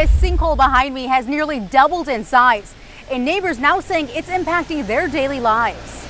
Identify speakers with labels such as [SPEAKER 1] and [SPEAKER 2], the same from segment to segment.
[SPEAKER 1] This sinkhole behind me has nearly doubled in size, and neighbors now saying it's impacting their daily lives.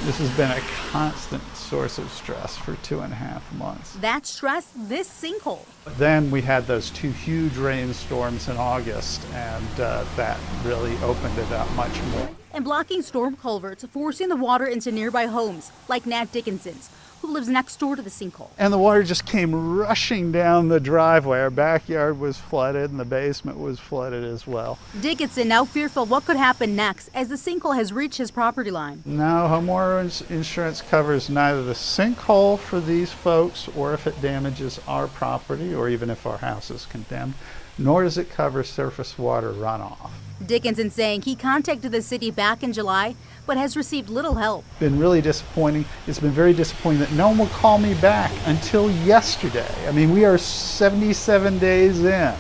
[SPEAKER 2] This has been a constant source of stress for 2.5 months.
[SPEAKER 1] That stress, this sinkhole.
[SPEAKER 2] Then we had those 2 huge rainstorms in August, and that really opened it up much more.
[SPEAKER 1] And blocking storm culverts, forcing the water into nearby homes, like Nat Dickinson's, who lives next door to the sinkhole.
[SPEAKER 2] And the water just came rushing down the driveway. Our backyard was flooded and the basement was flooded as well.
[SPEAKER 1] Dickinson now fearful what could happen next as the sinkhole has reached his property line.
[SPEAKER 2] Now, homeowner insurance covers neither the sinkhole for these folks or if it damages our property or even if our house is condemned, nor does it cover surface water runoff.
[SPEAKER 1] Dickinson saying he contacted the city back in July, but has received little help.
[SPEAKER 2] Been really disappointing. It's been very disappointing that no one will call me back until yesterday. I mean, we are 77 days in.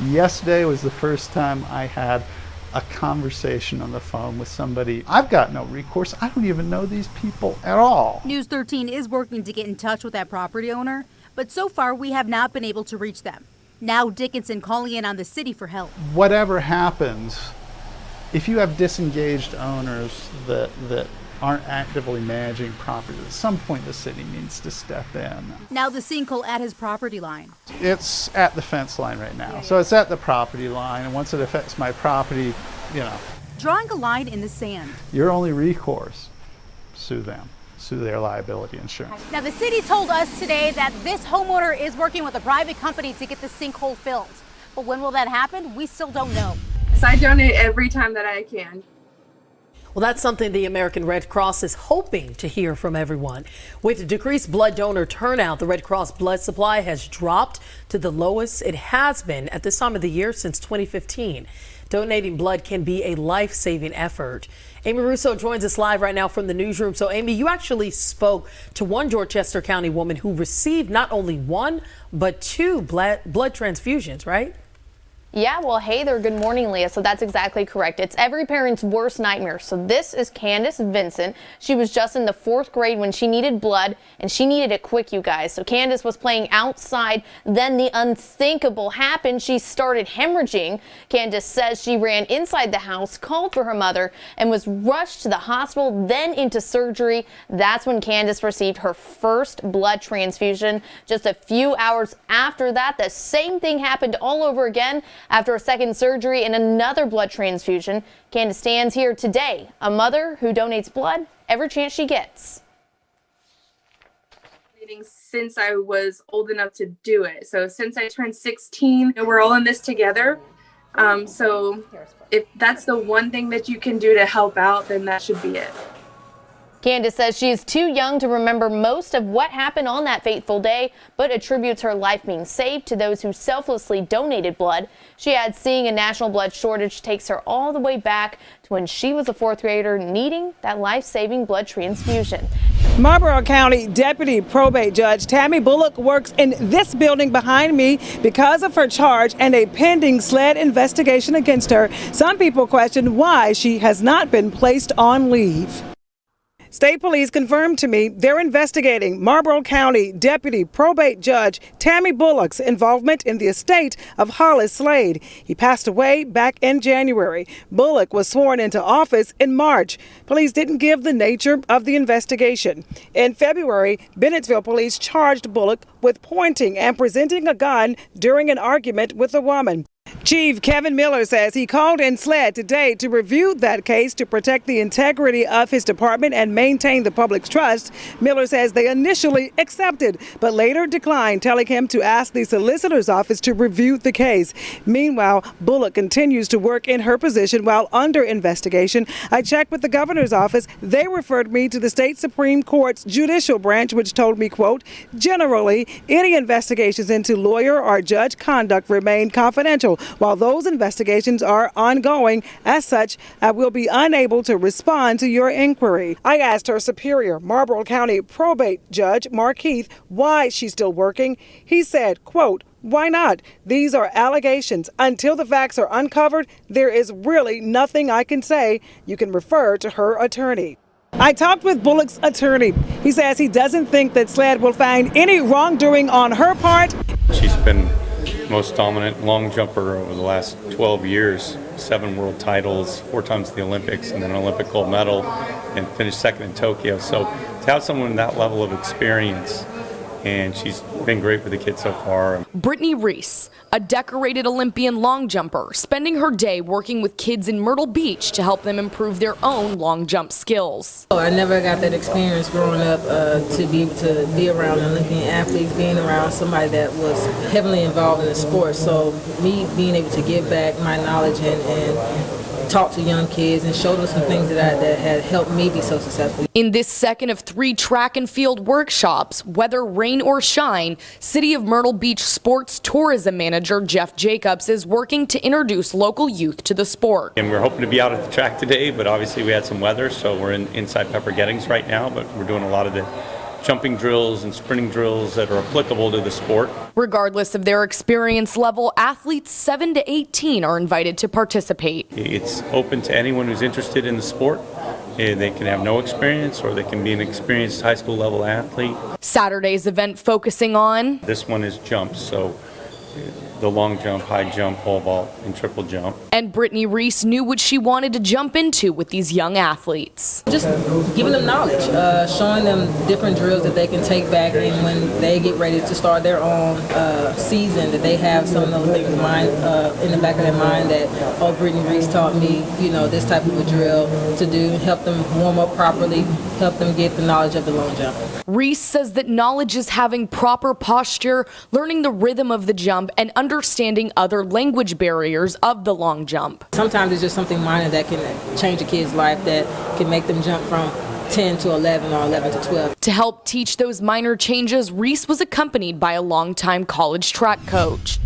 [SPEAKER 2] Yesterday was the first time I had a conversation on the phone with somebody. I've got no recourse. I don't even know these people at all.
[SPEAKER 1] News 13 is working to get in touch with that property owner, but so far we have not been able to reach them. Now Dickinson calling in on the city for help.
[SPEAKER 2] Whatever happens, if you have disengaged owners that aren't actively managing property, at some point the city needs to step in.
[SPEAKER 1] Now the sinkhole at his property line.
[SPEAKER 2] It's at the fence line right now. So it's at the property line, and once it affects my property, you know.
[SPEAKER 1] Drawing a line in the sand.
[SPEAKER 2] Your only recourse, sue them. Sue their liability insurance.
[SPEAKER 1] Now the city told us today that this homeowner is working with a private company to get the sinkhole filled. But when will that happen? We still don't know.
[SPEAKER 3] So I donate every time that I can.
[SPEAKER 4] Well, that's something the American Red Cross is hoping to hear from everyone. With decreased blood donor turnout, the Red Cross blood supply has dropped to the lowest it has been at this time of the year since 2015. Donating blood can be a life-saving effort. Amy Russo joins us live right now from the newsroom. So, Amy, you actually spoke to one Dorchester County woman who received not only 1, but 2 blood transfusions, right?
[SPEAKER 5] Yeah, well, hey there. Good morning, Leah. So that's exactly correct. It's every parent's worst nightmare. So this is Candace Vincent. She was just in the 4th grade when she needed blood, and she needed it quick, you guys. So Candace was playing outside. Then the unthinkable happened. She started hemorrhaging. Candace says she ran inside the house, called for her mother, and was rushed to the hospital, then into surgery. That's when Candace received her first blood transfusion. Just a few hours after that, the same thing happened all over again. After a second surgery and another blood transfusion, Candace stands here today, a mother who donates blood every chance she gets.
[SPEAKER 3] Since I was old enough to do it. So since I turned 16, we're all in this together. So if that's the one thing that you can do to help out, then that should be it.
[SPEAKER 5] Candace says she is too young to remember most of what happened on that fateful day, but attributes her life being saved to those who selflessly donated blood. She adds seeing a national blood shortage takes her all the way back to when she was a 4th grader needing that life-saving blood transfusion.
[SPEAKER 6] Marlboro County Deputy Probate Judge Tammy Bullock works in this building behind me because of her charge and a pending SLED investigation against her. Some people question why she has not been placed on leave. State police confirmed to me they're investigating Marlboro County Deputy Probate Judge Tammy Bullock's involvement in the estate of Hollis Slade. He passed away back in January. Bullock was sworn into office in March. Police didn't give the nature of the investigation. In February, Bennettsville police charged Bullock with pointing and presenting a gun during an argument with a woman. Chief Kevin Miller says he called in SLED today to review that case to protect the integrity of his department and maintain the public's trust. Miller says they initially accepted, but later declined, telling him to ask the solicitor's office to review the case. Meanwhile, Bullock continues to work in her position while under investigation. I checked with the governor's office. They referred me to the state Supreme Court's judicial branch, which told me, quote, generally, any investigations into lawyer or judge conduct remain confidential. While those investigations are ongoing, as such, I will be unable to respond to your inquiry. I asked her superior, Marlboro County Probate Judge Mark Heath, why she's still working. He said, quote, why not? These are allegations. Until the facts are uncovered, there is really nothing I can say. You can refer to her attorney. I talked with Bullock's attorney. He says he doesn't think that SLED will find any wrongdoing on her part.
[SPEAKER 7] She's been most dominant long jumper over the last 12 years, 7 world titles, 4 times the Olympics, and then an Olympic gold medal, and finished second in Tokyo. So to have someone with that level of experience, and she's been great with the kids so far.
[SPEAKER 8] Brittany Reese, a decorated Olympian long jumper, spending her day working with kids in Myrtle Beach to help them improve their own long jump skills.
[SPEAKER 9] I never got that experience growing up to be able to be around Olympian athletes, being around somebody that was heavily involved in the sport. So me being able to give back my knowledge and talk to young kids and show them some things that had helped me be so successful.
[SPEAKER 8] In this second of 3 track and field workshops, whether rain or shine, City of Myrtle Beach Sports Tourism Manager Jeff Jacobs is working to introduce local youth to the sport.
[SPEAKER 7] And we're hoping to be out at the track today, but obviously we had some weather, so we're inside Pepper Gettings right now, but we're doing a lot of the jumping drills and sprinting drills that are applicable to the sport.
[SPEAKER 8] Regardless of their experience level, athletes 7 to 18 are invited to participate.
[SPEAKER 7] It's open to anyone who's interested in the sport. They can have no experience, or they can be an experienced high school level athlete.
[SPEAKER 8] Saturday's event focusing on
[SPEAKER 7] This one is jumps, so the long jump, high jump, pole vault, and triple jump.
[SPEAKER 8] And Brittany Reese knew what she wanted to jump into with these young athletes.
[SPEAKER 9] Just giving them knowledge, showing them different drills that they can take back in when they get ready to start their own season, that they have some of those things in mind, in the back of their mind that, oh, Brittany Reese taught me, this type of a drill to do, help them warm up properly, help them get the knowledge of the long jump.
[SPEAKER 8] Reese says that knowledge is having proper posture, learning the rhythm of the jump, and understanding other language barriers of the long jump.
[SPEAKER 9] Sometimes it's just something minor that can change a kid's life, that can make them jump from 10 to 11 or 11 to 12.
[SPEAKER 8] To help teach those minor changes, Reese was accompanied by a longtime college track coach.